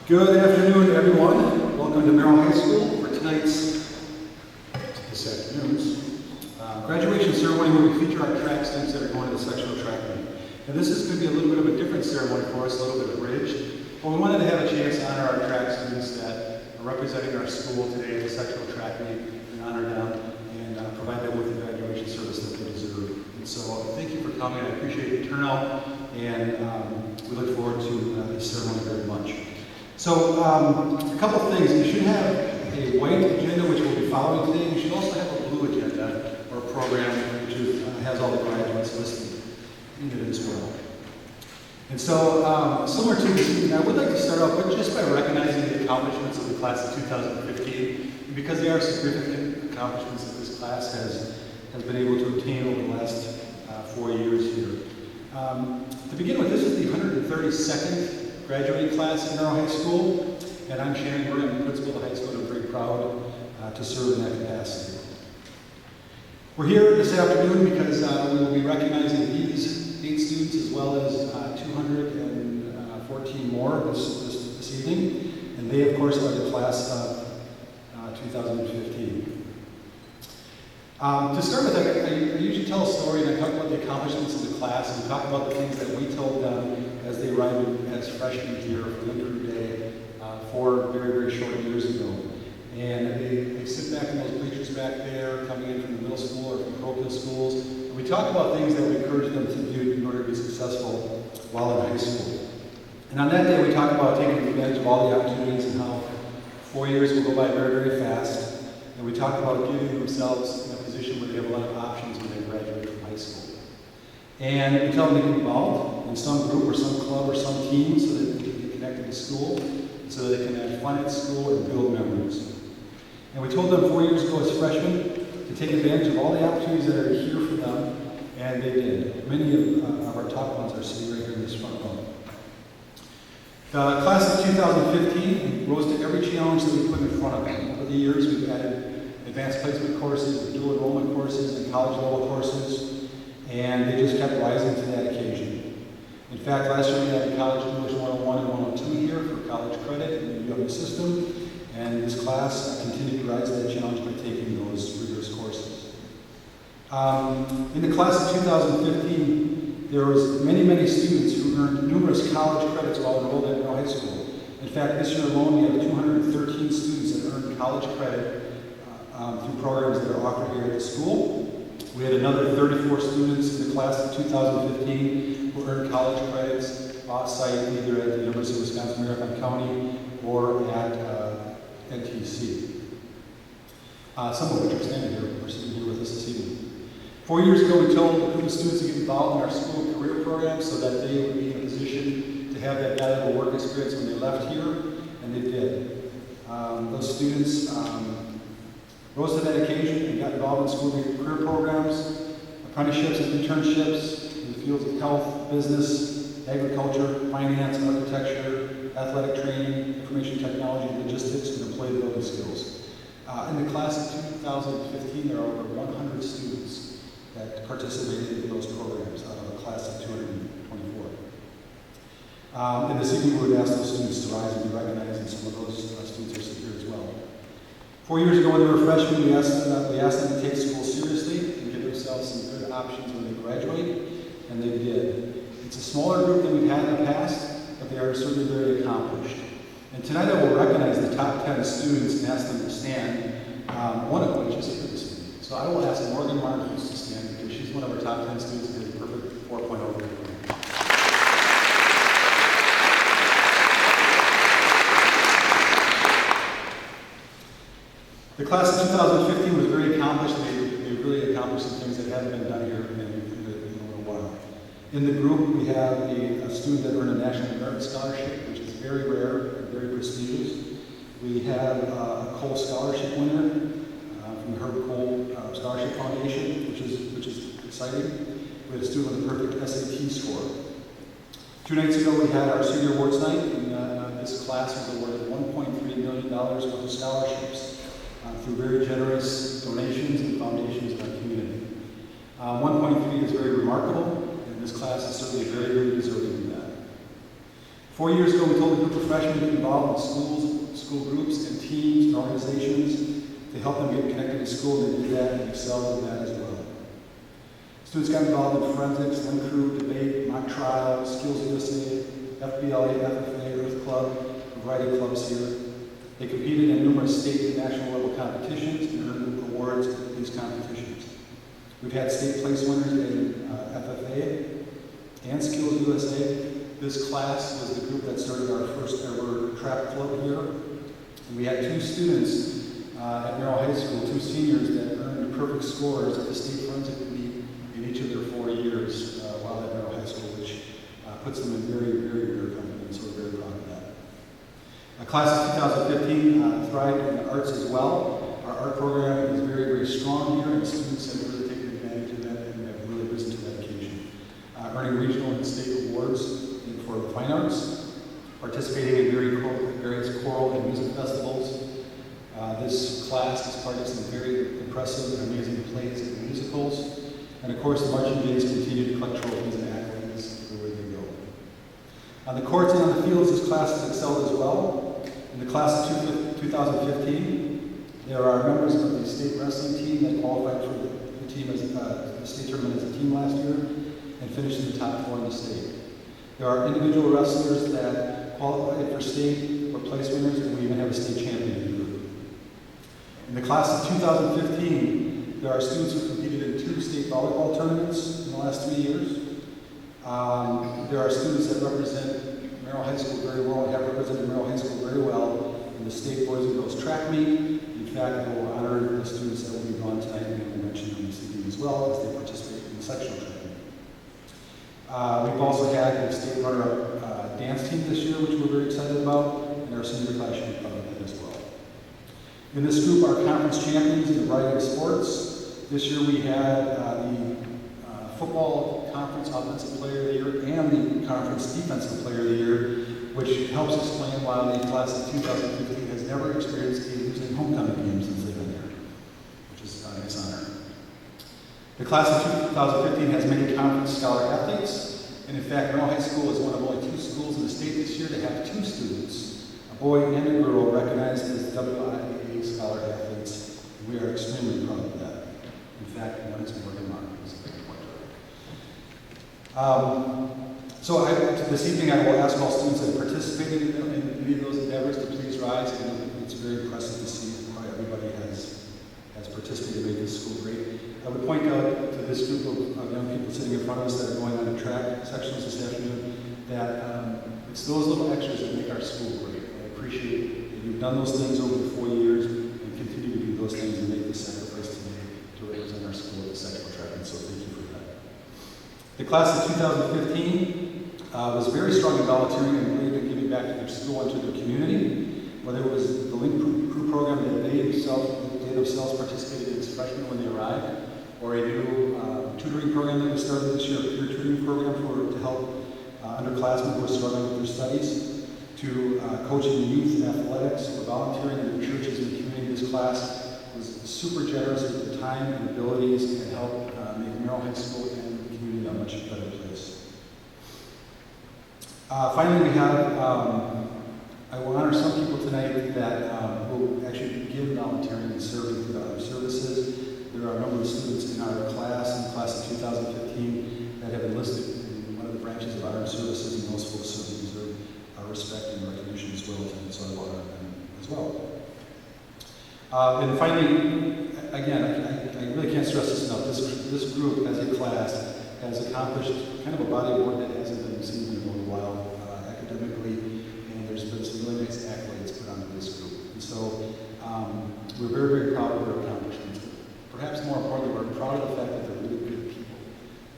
Good afternoon, everyone. Welcome to Merrill High School for this afternoon's graduation ceremony, where we feature our track students that are going to the sectional track meet. And this is going to be a little bit of a different ceremony for us, a little bit abridged. But we wanted to have a chance to honor our track students that are representing our school today at the sectional track meet, and honor them and provide them with the graduation service that they deserve. And so thank you for coming. I appreciate the turnout, and we look forward to this ceremony very much. So a couple of things. You should have a white agenda, which we'll be following today. You should also have a blue agenda or program, which has all the graduates listed in it as well. And so, similar to this evening, I would like to start off with just by recognizing the accomplishments of the class of 2015, because they are significant accomplishments that this class has been able to obtain over the last 4 years here. To begin with, this is the 132nd graduating class in Merrill High School, and I'm Shannon Murray. I'm the principal of the high school, and I'm very proud to serve in that capacity. We're here this afternoon because we will be recognizing these 8 students as well as 214 more this evening, and they, of course, are the class of 2015. To start with, I usually tell a story, and I talk about the accomplishments of the class, and talk about the things that we told them as they arrived as freshmen here for the Crew Day 4 very, very short years ago. And they sit back in those bleachers back there, coming in from the middle school or from parochial schools, and we talk about things that we encourage them to do in order to be successful while in high school. And on that day, we talk about taking advantage of all the opportunities and how 4 years will go by very, very fast. And we talk about getting themselves in a position where they have a lot of options when they graduate from high school. And we tell them to get involved in some group or some club or some team so that they can get connected to school, so that they can have fun at school and build memories. And we told them 4 years ago as freshmen to take advantage of all the opportunities that are here for them, and they did. Many of our top ones are sitting right here in this front row. The class of 2015 rose to every challenge that we put in front of them. Over the years, we've added advanced placement courses, dual enrollment courses, and college level courses, and they just kept rising to that occasion. In fact, last year we had College English 101 and 102 here for college credit in the UW system, and this class continued to rise to that challenge by taking those rigorous courses. In the class of 2015, there was many students who earned numerous college credits while enrolled at Merrill High School. In fact, this year alone, we have 213 students that earned college credit through programs that are offered here at the school. We had another 34 students in the class of 2015 who earned college credits off-site, either at the University of Wisconsin-Marathon County or at NTC. Some of which are standing here, are sitting here with us this evening. 4 years ago, we told a group of students to get involved in our school career program so that they would be in a position to have that valuable work experience when they left here, and they did. Those students rose to that occasion and got involved in school career programs, apprenticeships and internships in the fields of health, business, agriculture, finance, architecture, athletic training, information technology, logistics, and employee building skills. In the class of 2015, there are over 100 students that participated in those programs out of a class of 224. And this evening we would ask those students to rise and be recognized, and some of those students are here as well. 4 years ago when they were freshmen, we asked them to take school seriously and give themselves some good options when they graduate, and they did. It's a smaller group than we've had in the past, but they are certainly very accomplished. And tonight I will recognize the top 10 students and ask them to stand, one of which is here this evening. So I will ask Morgan Marquez to stand because she's one of our top 10 students and has a perfect 4.0 grade. The class of 2015 was very accomplished. They really accomplished some things that haven't been done here in a while. In the group, we have a student that earned a National Merit Scholarship, which is very rare and very prestigious. We have a Cole Scholarship winner from the Herb Cole Scholarship Foundation, which is exciting. We had a student with a perfect SAT score. 2 nights ago, we had our Senior Awards Night, and this class was awarded $1.3 million worth of scholarships through very generous donations and foundations in our community. 1.3 is very remarkable, and this class is certainly very, very deserving of that. 4 years ago, we told a group of freshmen to get involved in schools, school groups, and teams and organizations to help them get connected to school, and they did that and excelled in that as well. Students got involved in forensics, Lim Crew, debate, mock trial, Skills USA, FBLA, FFA, Earth Club, a variety of clubs here. They competed in numerous state and national level competitions and earned awards at these competitions. We've had state place winners in FFA and Skills USA. This class was the group that started our first ever trap club here. And we had 2 students at Merrill High School, 2 seniors that earned perfect scores at the state forensic meet in each of their 4 years while at Merrill High School, which puts them in very, very rare company, and so we're very proud of that. Class of 2015 thrived in the arts as well. Our art program is very, very strong here, and students have really taken advantage of that and have really risen to that occasion. Earning regional and state awards for the fine arts, participating in various choral and music festivals. This class is part of some very impressive and amazing plays and musicals. And of course, the marching bands continue to collect trophies and accolades everywhere they go. On the courts and on the fields, this class has excelled as well. In the class of 2015, there are members of the state wrestling team that qualified for the team as the state tournament as a team last year and finished in the top 4 in the state. There are individual wrestlers that qualified for state or place winners, and we even have a state champion in the group. In the class of 2015, there are students who competed in 2 state volleyball tournaments in the last 3 years. There are students that represent Merrill High School very well and have represented Merrill High School very well in the state boys and girls track meet. In fact, I will honor the students that will be gone tonight and we'll mention them this evening as well as they participate in the sectional track meet. We've also had a state runner-up dance team this year, which we're very excited about, and our senior class should be proud of that as well. In this group are conference champions in a variety of sports. This year we had the football conference offensive player of the year and the conference defensive player of the year, which helps explain why the class of 2015 has never experienced a losing homecoming game since they've been there, which is a nice honor. The class of 2015 has many conference scholar athletes, and in fact, Merrill High School is one of only 2 schools in the state this year to have 2 students, a boy and a girl, recognized as WIAA scholar athletes. We are extremely proud of that. In fact, one is Morgan Martin. This evening I will ask all students that participated in any of those endeavors to please rise. And it's very impressive to see how everybody has participated to make this school great. I would point out to this group of young people sitting in front of us that are going on the track sections this afternoon that it's those little extras that make our school great. I appreciate that you've done those things over the 4 years and continue to do those things and make the sacrifice today to represent our school at the sectional track, and so thank you for that. The class of 2015 was very strong in volunteering and believed in giving back to their school and to their community, whether it was the Link Crew program that they themselves participated in as freshmen when they arrived, or a new tutoring program that was started this year, a peer tutoring program to help underclassmen who are struggling with their studies, to coaching the youth in athletics, or volunteering in the churches and the community. This class was super generous with their time and abilities and helped make Merrill High School and the community a much better place. Finally, we have, I will honor some people tonight that will actually begin volunteering and serving through the other services. There are a number of students in our class, in the class of 2015, that have enlisted in one of the branches of armed services, and those folks certainly deserve our respect and recognition as well, and so I will honor them as well. And finally, again, I really can't stress this enough. This group, as a class, has accomplished kind of a body of work that hasn't been seen in a little while academically, and there's been some really nice accolades put onto this group. And so we're very, very proud of their accomplishments. Perhaps more importantly, we're proud of the fact that they're really good people.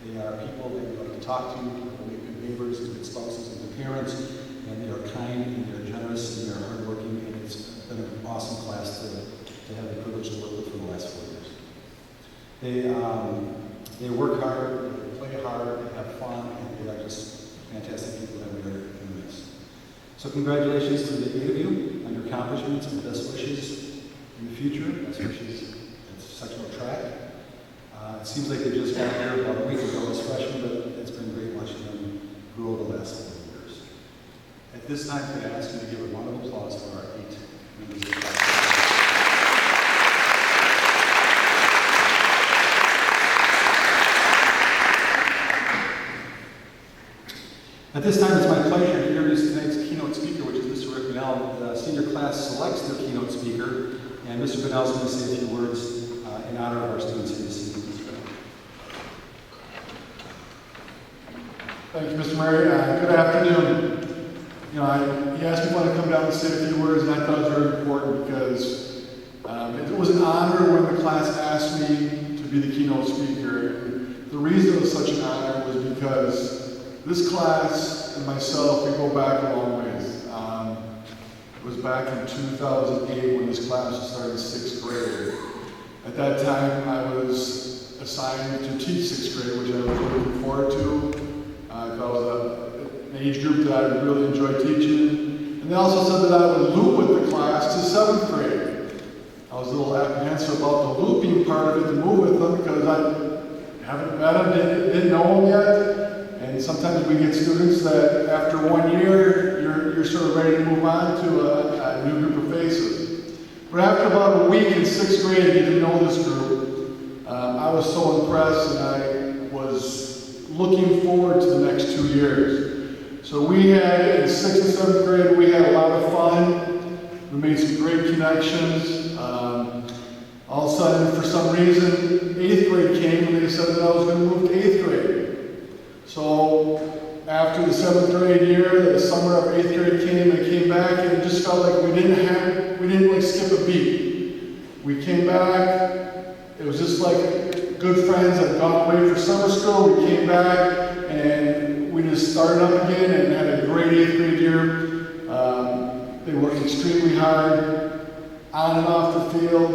They are people that you like to talk to, they're good neighbors, good spouses, and good parents, and they are kind, and they're generous, and they're hardworking, and it's been an awesome class to have the privilege to work with for the last 4 years. They work hard, they play hard, they have fun, and they are just fantastic people that we are going to miss. So congratulations to the 8 of you on your accomplishments and best wishes in the future, best wishes at sectional track. It seems like they just got here about a week ago as freshmen, but it's been great watching them grow the last couple of years. At this time, I'm going to ask you to give a round of applause for our 8 members of the class. At this time, it's my pleasure to introduce tonight's keynote speaker, which is Mr. Rick Merrill. The senior class selects their keynote speaker, and Mr. Merrill is going to say a few words in honor of our students here this evening. Thank you, Mr. Murray. Good afternoon. He asked me if I wanted to come down and say a few words, and I thought it was very important because it was an honor when the class asked me to be the keynote speaker. And the reason it was such an honor was because this class and myself, we go back a long ways. It was back in 2008 when this class started 6th grade. At that time, I was assigned to teach 6th grade, which I was really looking forward to. I thought it was an age group that I would really enjoy teaching. And they also said that I would loop with the class to 7th grade. I was a little apprehensive about the looping part of it, to move with them, because I haven't met them, didn't know them yet. And sometimes we get students that after 1 year, you're sort of ready to move on to a new group of faces. But after about a week in 6th grade, getting to know this group, I was so impressed, and I was looking forward to the next 2 years. So we had, in 6th and 7th grade, we had a lot of fun. We made some great connections. All of a sudden, for some reason, 8th grade came and they said that I was going to move to 8th grade. So after the 7th grade year, the summer of 8th grade came, I came back, and it just felt like we didn't like skip a beat. We came back, it was just like good friends that had gone away for summer school. We came back and we just started up again and had a great 8th grade year. They worked extremely hard on and off the field,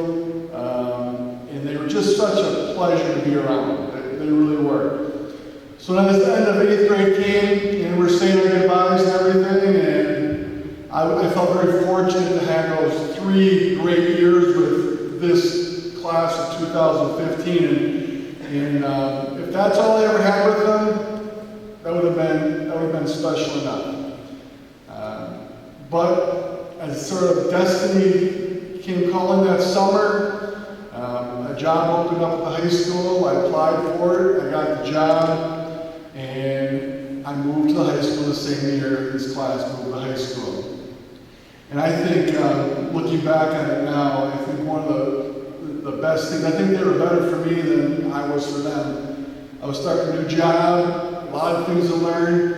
and they were just such a pleasure to be around. They really were. So then the end of 8th grade came, and we're saying our goodbyes and everything, and I felt very fortunate to have those 3 great years with this class of 2015, and if that's all I ever had with them, that would have been special enough. But as sort of destiny came calling that summer, a job opened up at the high school. I applied for it. I got the job, and I moved to the high school the same year this class moved to high school. And I think, looking back on it now, I think one of the best things, I think they were better for me than I was for them. I was starting a new job, a lot of things to learn.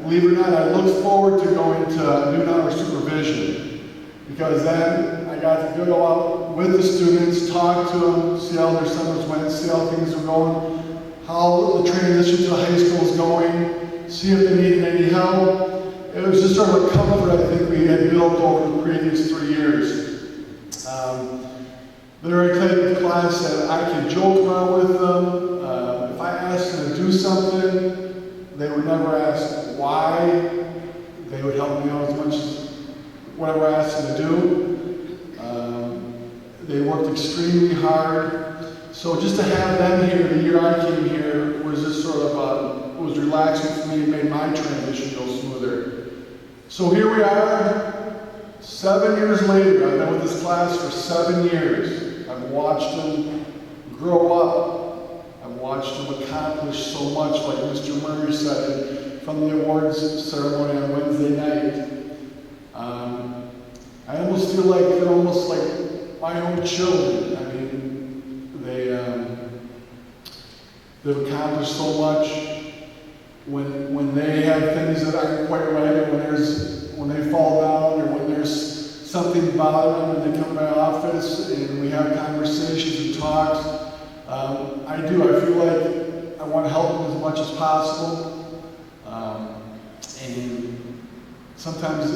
Believe it or not, I looked forward to going to noon hour supervision, because then I got to go out with the students, talk to them, see how their summers went, see how things were going, how the transition to the high school is going, see if they needed any help. It was just sort of a comfort I think we had built over the previous 3 years. They're a type of class that I can joke around with them. If I asked them to do something, they would never ask why. They would help me out as much as whatever I asked them to do. They worked extremely hard. So just to have them here the year I came here was just sort of, it was relaxing for me and made my transition go smoother. So here we are, 7 years later. I've been with this class for 7 years. I've watched them grow up. I've watched them accomplish so much, like Mr. Murray said, from the awards ceremony on Wednesday night. I almost feel like they're almost like my own children. I mean, they've accomplished so much. When they have things that aren't quite right, or when they fall down, or when there's something bothering them, and they come to my office and we have conversations and talks. I feel like I want to help them as much as possible. And sometimes,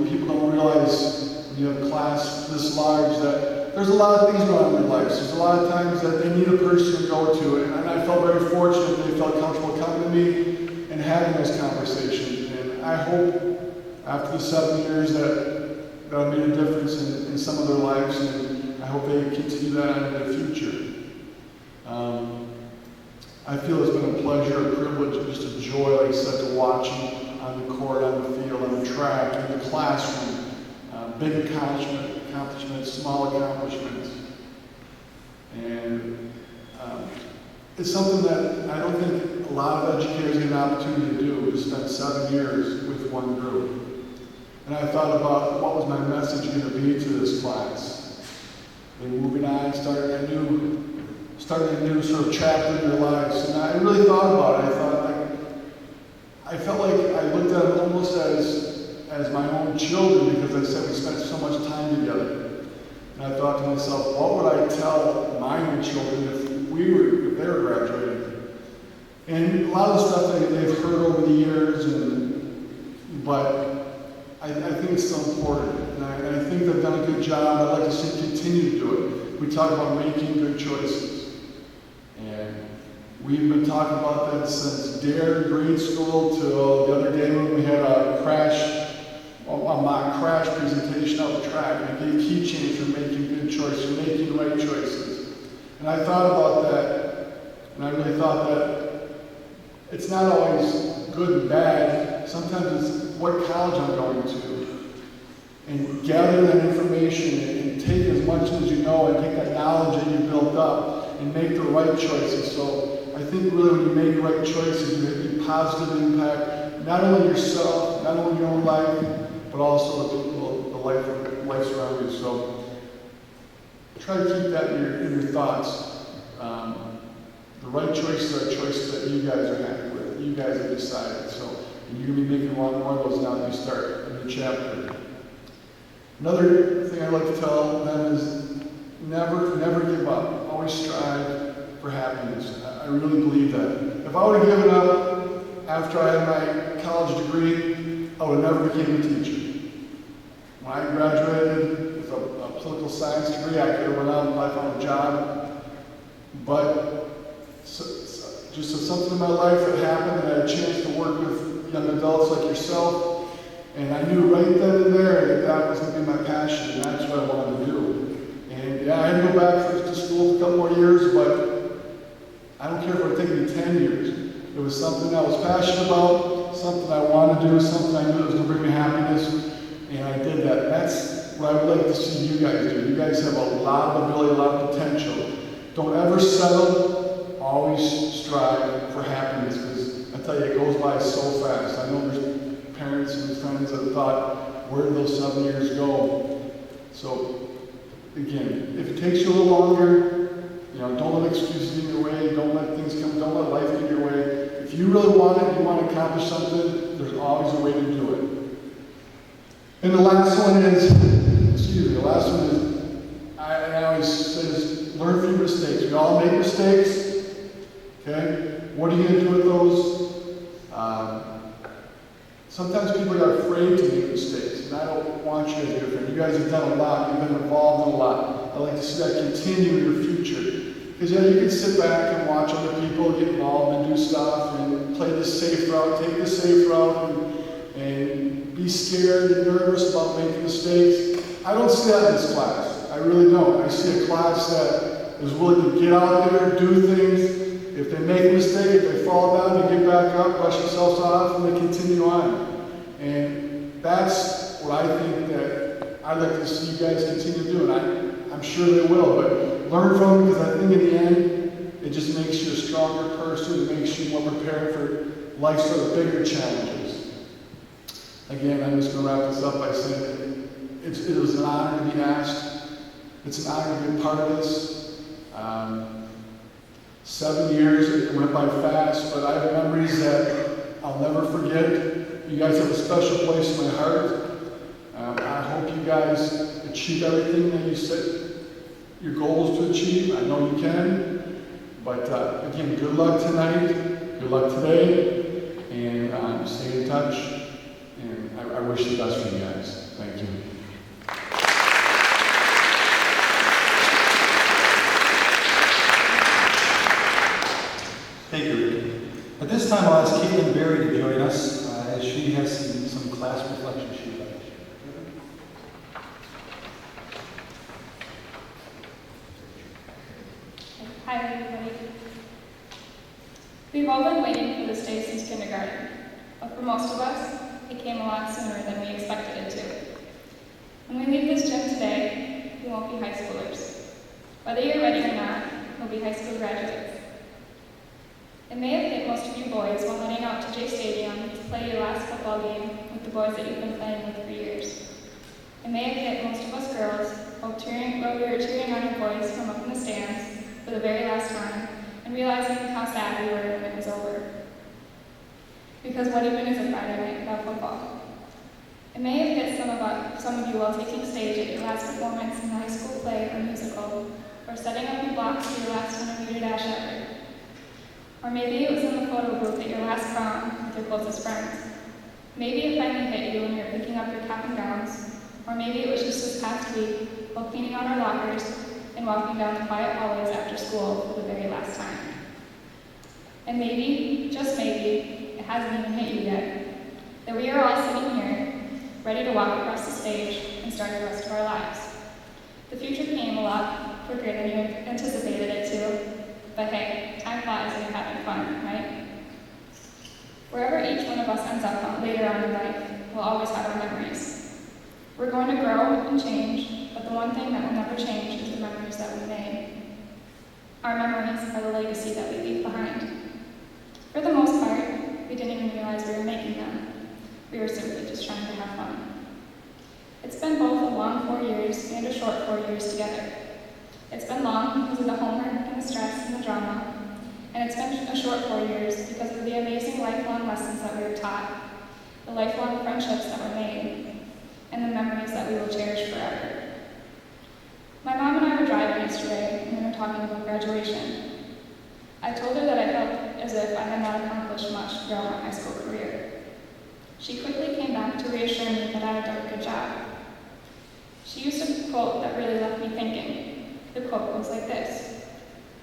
people don't realize when you have a class this large that there's a lot of things going on in their lives. There's a lot of times that they need a person to go to. And I felt very fortunate they felt comfortable coming to me and having those conversations. And I hope after the 7 years that I made a difference in some of their lives, and I hope they continue that in the future. I feel it's been a pleasure, a privilege, just a joy, like I said, to watch them on the court, on the field, on the track. track, in the classroom, big accomplishments, small accomplishments. And it's something that I don't think a lot of educators get an opportunity to do, to spend 7 years with one group. And I thought about what was my message going to be to this class. And moving on, starting a new sort of chapter in their lives. And I really thought about it. I felt like I looked at them almost as my own children, because I said we spent so much time together. And I thought to myself, what would I tell my own children if they were graduating? And a lot of the stuff they've heard over the years, but I think it's still important. And I think they've done a good job. I'd like to see them continue to do it. We talk about making good choices. And we've been talking about that since DARE grade school till the other day when we had a mock crash presentation out the track. And I gave key change for making good choices, making right choices. And I thought about that, and I really thought that it's not always good and bad. Sometimes it's what college I'm going to. And gather that information and take as much as you know and take that knowledge that you built up and make the right choices. So I think really when you make right choices, you make a positive impact, not only yourself, not only your own life, but also the people, the life around you. So try to keep that in your thoughts. The right choices are choices that you guys are happy with, that you guys have decided. So and you're going to be making a lot more of those now that you start a new chapter. Another thing I'd like to tell them is never give up. Always strive for happiness. I really believe that. If I would have given up after I had my college degree, I would have never became a teacher. When I graduated with a political science degree, I could have went out and found a job. But just something in my life that happened, and I had a chance to work with young adults like yourself, and I knew right then and there that was going to be my passion, and that's what I wanted to do. And yeah, I had to go back to school for a couple more years, but I don't care if it would take me 10 years. It was something I was passionate about, something I wanted to do, something I knew was going to bring me happiness, and I did that. That's what I would like to see you guys do. You guys have a lot of ability, a lot of potential. Don't ever settle. Always strive for happiness, because I tell you, it goes by so fast. I know there's parents and friends that thought, where did those 7 years go? So, again, if it takes you a little longer, don't let excuses get in your way, don't let things come, don't let life get in your way. If you really want it, you want to accomplish something, there's always a way to do it. And the last one is, I always say this, learn from your mistakes. We all make mistakes. Okay? What are you going to do with those? Sometimes people are afraid to make mistakes, and I don't want you to do it. You guys have done a lot. You've been involved in a lot. I'd like to see that continue in your future. Because you can sit back and watch other people get involved and do stuff and play the safe route, take the safe route, and be scared and nervous about making mistakes. I don't see that in this class. I really don't. I see a class that is willing to get out there, do things. If they make a mistake, if they fall down, they get back up, brush themselves off, and they continue on. And that's what I think that I'd like to see you guys continue doing. I'm sure they will, but learn from them, because I think in the end, it just makes you a stronger person. It makes you more prepared for life's sort of bigger challenges. Again, I'm just going to wrap this up by saying it was an honor to be asked. It's an honor to be a part of this. 7 years, it went by fast, but I have memories that I'll never forget. You guys have a special place in my heart. I hope you guys achieve everything that you set your goals to achieve. I know you can. But again, good luck tonight, good luck today, and stay in touch. And I wish the best for you guys. Thank you. Thank you, Rick. At this time, I'll ask Caitlin Berry to join us as she has some class reflection she'd like to share. Hi, everybody. We've all been waiting for this day since kindergarten, but for most of us, it came a lot sooner than we expected it to. When we leave this gym today, we won't be high schoolers. Whether you're ready or not, we'll be high school graduates. It may have hit most of you boys while heading out to J Stadium to play your last football game with the boys that you've been playing with for years. It may have hit most of us girls while we were cheering on your boys from up in the stands for the very last time and realizing how sad we were when it was over. Because what even is a Friday night without football? It may have hit some of you while taking stage at your last performance in high school play or musical, or setting up your blocks for your last 100-meter dash effort. Or maybe it was in the photo booth at your last prom with your closest friends. Maybe it finally hit you when you were picking up your cap and gowns, or maybe it was just this past week while cleaning out our lockers and walking down the quiet hallways after school for the very last time. And maybe, just maybe, it hasn't even hit you yet, that we are all sitting here, ready to walk across the stage and start the rest of our lives. The future came a lot quicker than you anticipated it to, but hey, time flies when you're having fun, right? Wherever each one of us ends up later on in life, we'll always have our memories. We're going to grow and change, but the one thing that will never change is the memories that we made. Our memories are the legacy that we leave behind. For the most part, we didn't even realize we were making them. We were simply just trying to have fun. It's been both a long 4 years and a short 4 years together. It's been long because of the homework and the stress and the drama, and it's been a short 4 years because of the amazing lifelong lessons that we were taught, the lifelong friendships that were made, and the memories that we will cherish forever. My mom and I were driving yesterday, and we were talking about graduation. I told her that I felt as if I had not accomplished much throughout my high school career. She quickly came back to reassure me that I had done a good job. She used a quote that really left me thinking. The quote goes like this: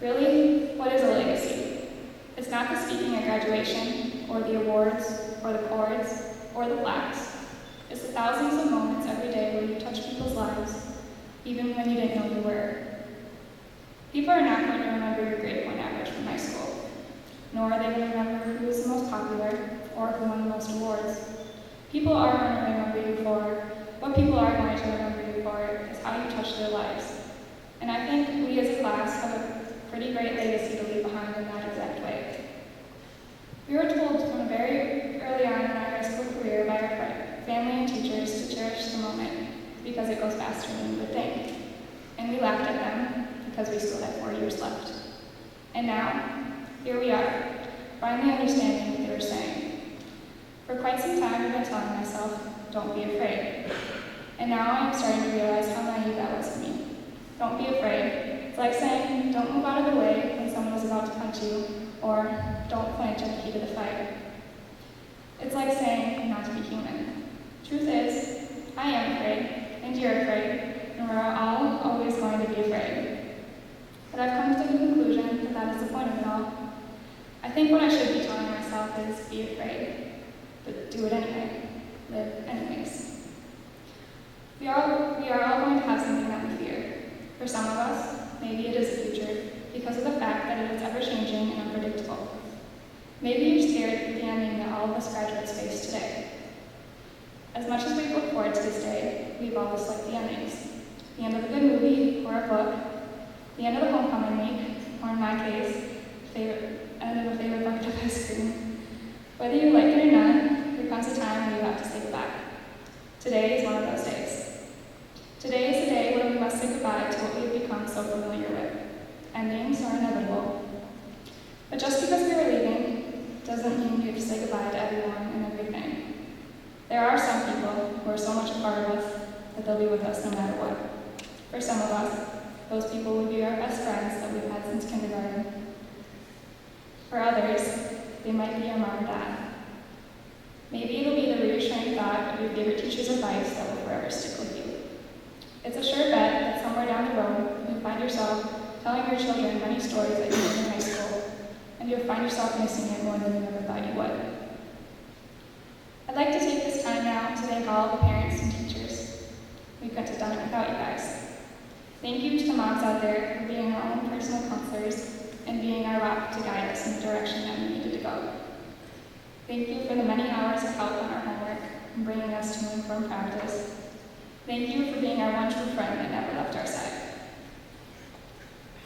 "Really, what is a legacy? It's not the speaking at graduation, or the awards, or the chords, or the plaques. It's the thousands of moments every day where you touch people's lives, even when you didn't know you were." People are not going to remember your grade point average from high school, nor are they going to remember who was the most popular or who won the most awards. People are going to remember you for, what people are going to remember you for is how you touched their lives. And I think we as a class have a pretty great legacy to leave behind in that exact way. We were told from very early on in our high school career by our family and teachers to cherish the moment because it goes faster than we would think. And we laughed at them because we still had 4 years left. And now, here we are, finally understanding what they were saying. For quite some time, I've been telling myself, don't be afraid. And now I'm starting to realize how naive that was of me. Don't be afraid. It's like saying, don't move out of the way when someone is about to punch you, or don't flinch at the heat of the fight. It's like saying, not to be human. Truth is, I am afraid, and you're afraid, and we're all always going to be afraid. But I've come to the conclusion that that is the point of it all. I think what I should be telling myself is, be afraid, but do it anyway. Live anyways. We are all going to have something that we fear. For some of us, maybe it is the future, because of the fact that it is ever-changing and unpredictable. Maybe you're scared of the ending that all of us graduates face today. As much as we look forward to this day, we've all disliked the endings. The end of a good movie or a book, the end of the homecoming week, or in my case, end of a favorite bucket of ice cream. Whether you like it or not, there comes a time when you have to say goodbye. Today is one of those days. Today is the day when we must say goodbye to what we have become so familiar with. Endings are inevitable. But just because we are leaving doesn't mean we have to say goodbye to everyone and everything. There are some people who are so much a part of us that they'll be with us no matter what. For some of us, those people would be our best friends that we've had since kindergarten. For others, they might be our mom or dad. Maybe it'll be the reassuring thought of your favorite teacher's advice that will forever stick with you. It's a sure bet that somewhere down the road, you'll find yourself telling your children many stories that you learned in high school, and you'll find yourself missing it more than you ever thought you would. I'd like to take this time now to thank all of the parents and teachers. We couldn't have done it without you guys. Thank you to the moms out there for being our own personal counselors and being our rock to guide us in the direction that we needed to go. Thank you for the many hours of help on our homework and bringing us to and from practice. Thank you for being our one true friend that never left our side.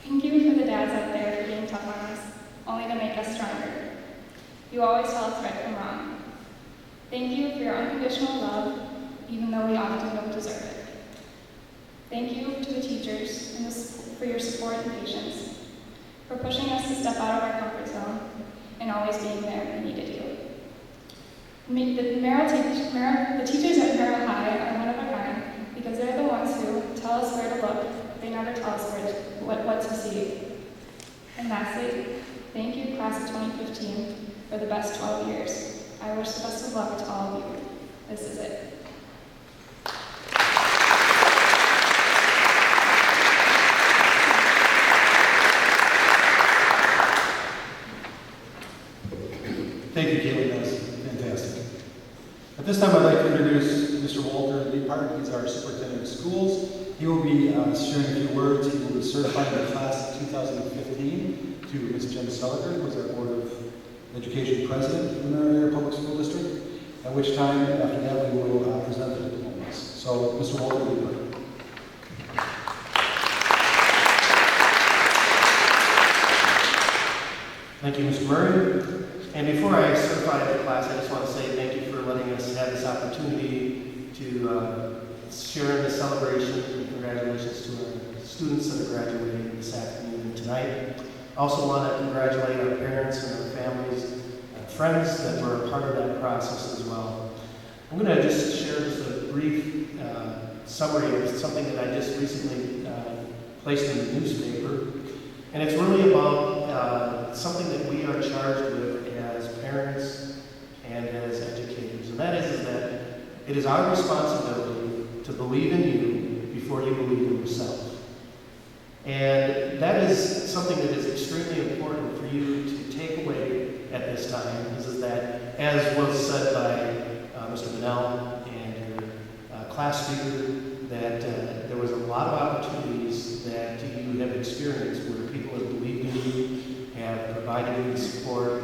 Thank you for the dads out there for being tough on us, only to make us stronger. You always tell us right from wrong. Thank you for your unconditional love, even though we often don't deserve it. Thank you to the teachers for your support and patience, for pushing us to step out of our comfort zone and always being there when we needed you. The teachers at Merrill High are one of a kind because they're the ones who tell us where to look, but they never tell us what to see. And lastly, thank you, class of 2015, for the best 12 years. I wish the best of luck to all of you. This is it. Thank you, Kaylee. That was fantastic. At this time, I'd like to introduce Mr. Walter Liebhardt. He's our superintendent of schools. He will be sharing a few words. He will be certifying the class of 2015 to Ms. Jen Seliger, who is our Board of Education President in the Merrill Area Public School District, at which time, after that, we will present the diplomas. So, Mr. Walter Liebhardt. Thank you, Mr. Murray. And before I certify the class, I just want to say thank you for letting us have this opportunity to share in the celebration, and congratulations to our students that are graduating this afternoon and tonight. I also want to congratulate our parents and our families and friends that were a part of that process as well. I'm going to just share just a brief summary of something that I just recently placed in the newspaper. And it's really about something that we are charged with as parents and as educators. And that is that it is our responsibility to believe in you before you believe in yourself. And that is something that is extremely important for you to take away at this time, is that, as was said by Mr. Merrill and your class speaker, that there was a lot of opportunities that you have experienced where people have believed in you, have provided you the support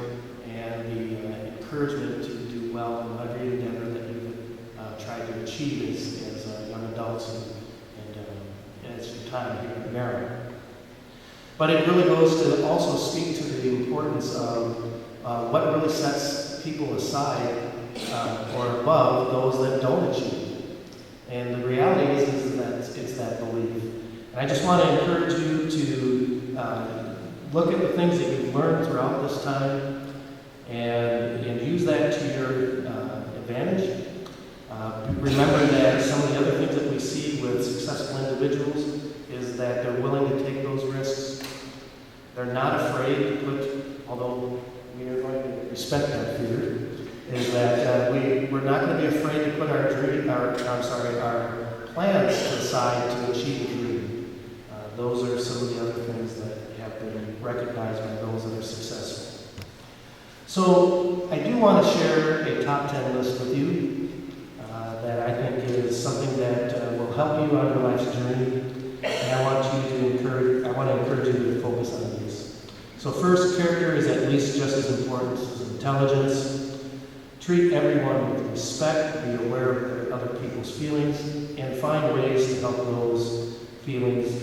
and the encouragement to do well in every endeavor that you've tried to achieve as young adults and as your time here at Merrill. But it really goes to also speak to the importance of what really sets people aside or above those that don't achieve. And the reality is that it's that belief. And I just want to encourage you to look at the things that you've learned throughout this time and use that to your advantage. Remember that some of the other things that we see with successful individuals is that they're willing to take those risks. They're not afraid to put, although we are going to respect that fear, is that we're not going to be afraid to put our plans to the side to achieve a dream. Those are some of the other things that have been recognized by those that are successful. So I do want to share a top 10 list with you that I think is something that will help you on your life's journey, and I want to encourage you to focus on these. So first, character is at least just as important as intelligence. Treat everyone with respect, be aware of other people's feelings, and find ways to help those feelings,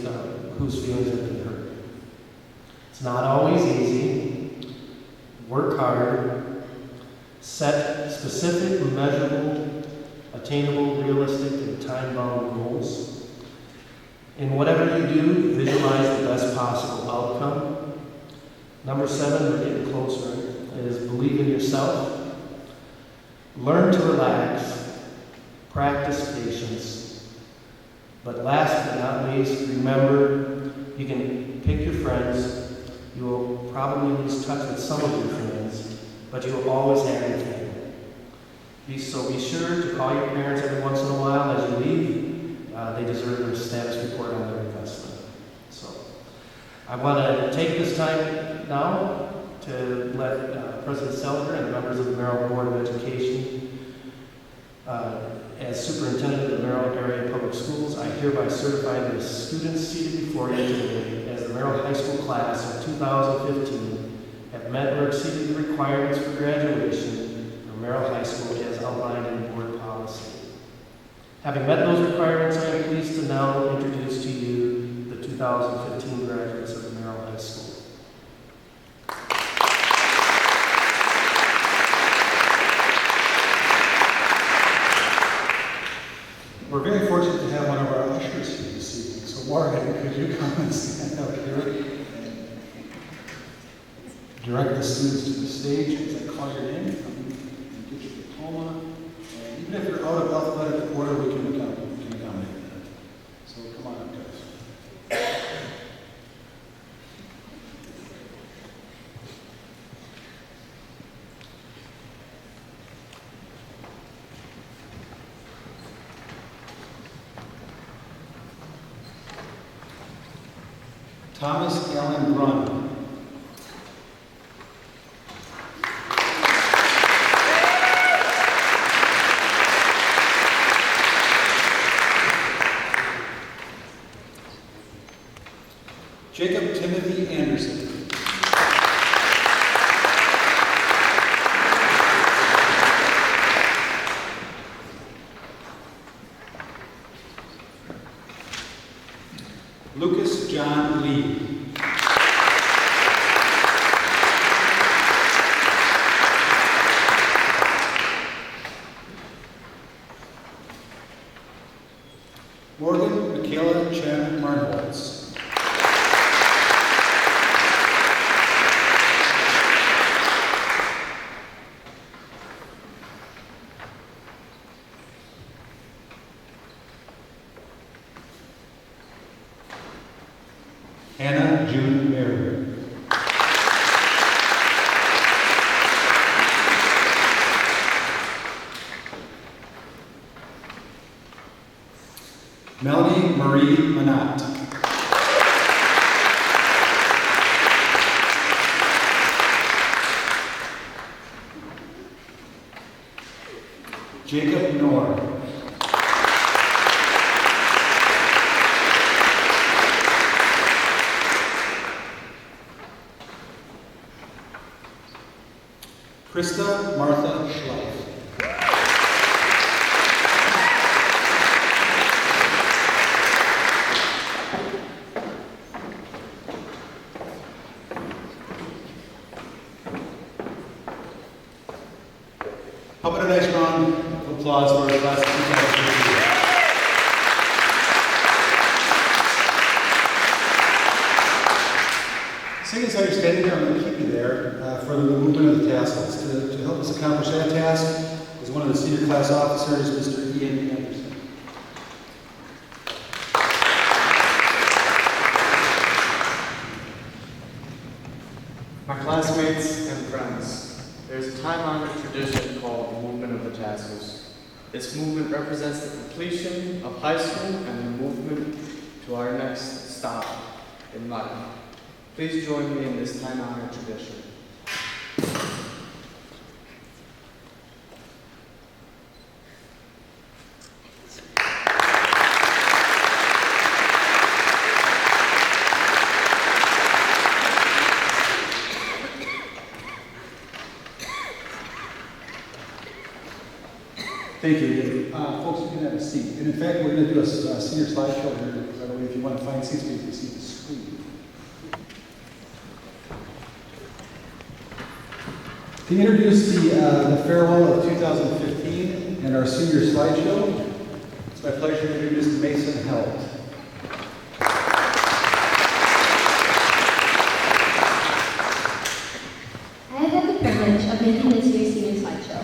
whose feelings have been hurt. It's not always easy. Work hard. Set specific, measurable, attainable, realistic, and time-bound goals. In whatever you do, visualize the best possible outcome. Number 7, we're getting closer, is believe in yourself. Learn to relax. Practice patience. But last but not least, remember, you can pick your friends. You will probably lose touch with some of your friends, but you will always have your family. So be sure to call your parents every once in a while as you leave. They deserve their status report on their investment. So I want to take this time now to let President Seliger and members of the Merrill Board of Education, as superintendent of the Merrill Area Public Schools, I hereby certify the students seated before you today as the Merrill High School class of 2015 have met or exceeded the requirements for graduation from Merrill High School as outlined in board policy the state. Having met those requirements, I am pleased to now introduce to you the 2015 graduates of the Merrill High School. We're very fortunate to have one of our ushers here this evening. So Morgan, could you come and stand up here and direct the students to the stage as I call your name and get your diploma. And even if you're out of alphabetical order, we can accommodate that. So come on up, guys. Thomas Allen Brun. Jacob Timothy Anderson. Lucas John Lee. Morgan Michaela Chen Marnholz. Hannah June Merrill. Melanie Marie Manat. Jacob Knorr. Krista Martha Schleif. How about a nice round of applause for our class of 2015? Seeing as how you're standing there, I'm going to keep you there for the movement of the tassels. To help us accomplish that task is one of the senior class officers, Mr. Ian Anderson. My classmates and friends, there's a time-honored tradition called the Movement of the Tassels. This movement represents the completion of high school and the movement to our next stop in life. Please join me in this time-honored tradition. Thank you. Folks, you can have a seat. And in fact, we're going to do a senior slideshow here. By the way, if you want to find seats, you can see the screen. To introduce the farewell of 2015 and our senior slideshow, it's my pleasure to introduce Mason Held. I have had the privilege of making this year's senior slideshow.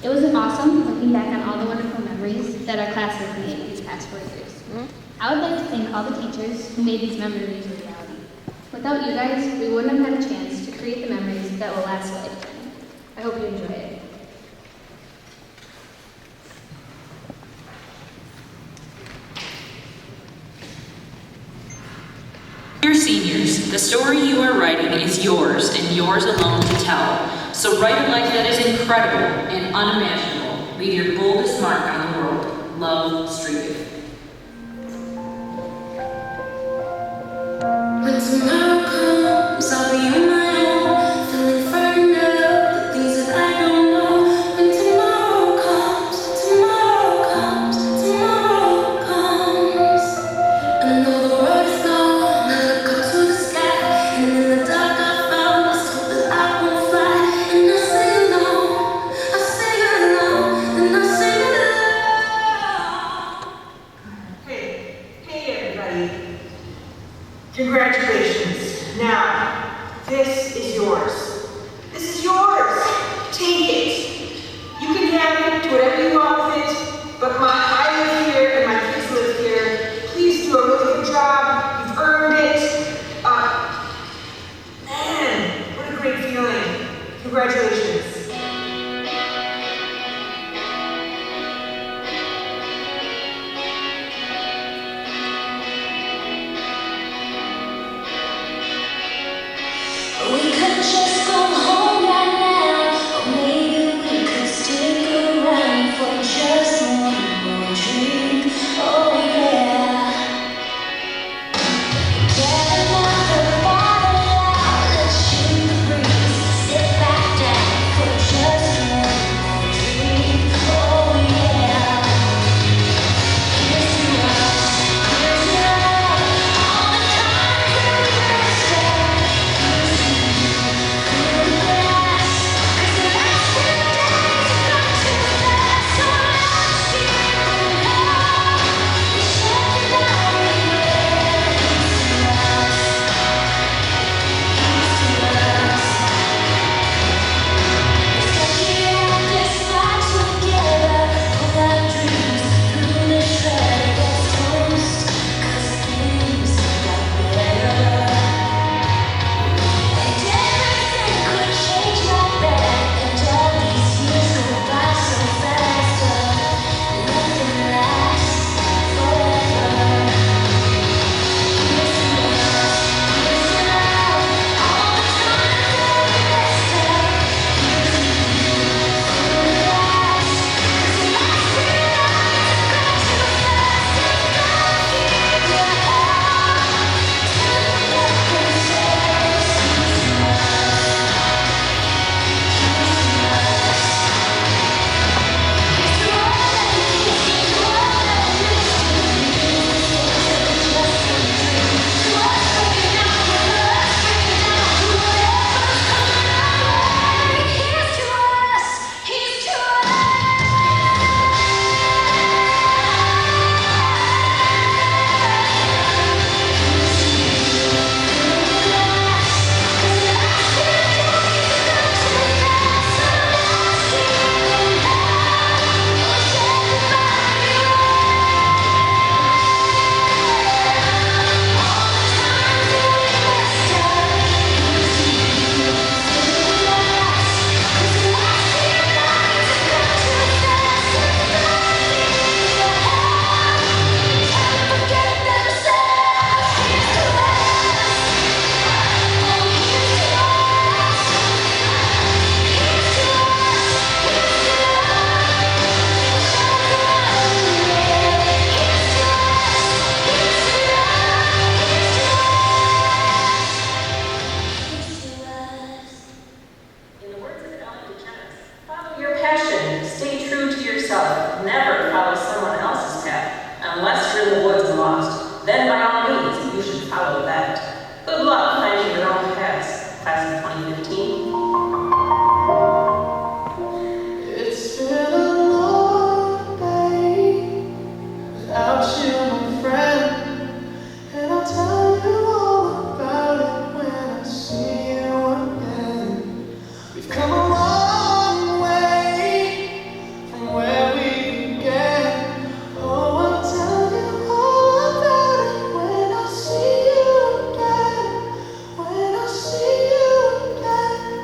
It was awesome looking back on all the wonderful memories that our class has made these past 4 years. I would like to thank all the teachers who made these memories a reality. Without you guys, we wouldn't have had a chance to create the memories that will last a lifetime. I hope you enjoy it. Dear seniors, the story you are writing is yours and yours alone to tell. So write a life that is incredible and unimaginable. Leave your boldest mark on the world. Love, Street. When tomorrow comes, I'll be on my own, feeling frightened of the things that I don't know. When tomorrow comes, tomorrow Congratulations. We could just go home right now, or maybe we could stick around for just one more drink. Oh yeah. Get another bottle out, let's shoot the breeze. Sit back down for just one more drink. Oh yeah. Here's to us, here's to love, all the time we messed up. Here's to you, cool glass, 'cause the last few days have gone too fast. So let's see from now, we shut it down again. Here's to us, let's take it out this far together. Pull our dreams through the shredder. Let's toast, 'cause things got better. And everything could change like that. And all these years go by so fast. Nothing lasts forever. Here's to us, here's to love, all the time that we messed up. Here's to you, cool glass, 'cause the last few nights have gone too fast. And don't keep your heart to look themselves. Here's to us, here's to all that we kissed, to all that we missed, to the dreams we took just for a dream, to us breaking down, to us breaking down, to whatever's coming our way. Here's to us, here's to In the words of Ellen DeGeneres, follow your passion, stay true to yourself, never follow someone else's path, unless you're in the woods and lost. Then by all means, you should follow that. Good luck finding your own paths, class of 2015. It's been a long day without you, my friend, and I'll tell you all about it when I see you again. We've come a long way from where we began. Oh, I'll tell you all about it when I see you again. When I see you again.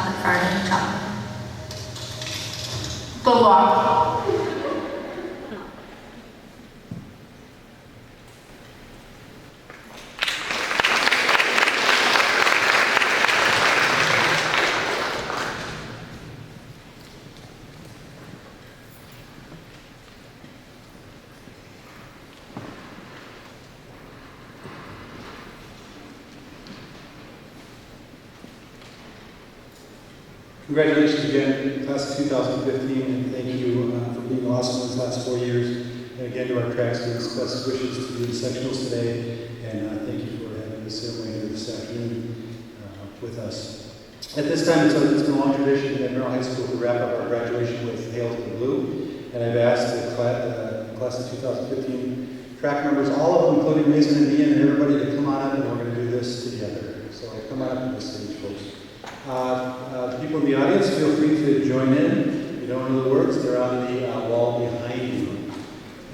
chocolate farting chocolate. Good luck. Congratulations again, class of 2015, and thank you for being awesome these last 4 years. And again, to our track students, best wishes to the sectionals today, and thank you for having this ceremony here this afternoon with us. At this time, it's been a long tradition at Merrill High School to wrap up our graduation with Hail to the Blue, and I've asked the class of 2015 track members, all of them, including Mason and Ian, and everybody to come on up, and we're going to do this together. So come on up to the stage, folks. People in the audience, feel free to join in. If you don't know the words, they're on the wall behind you.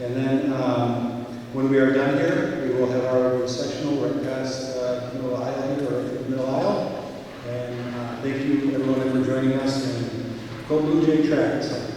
And then when we are done here, we will have our sectional right past the middle aisle here, or the middle aisle. And thank you everyone for joining us. And go Blue Jay Tracks.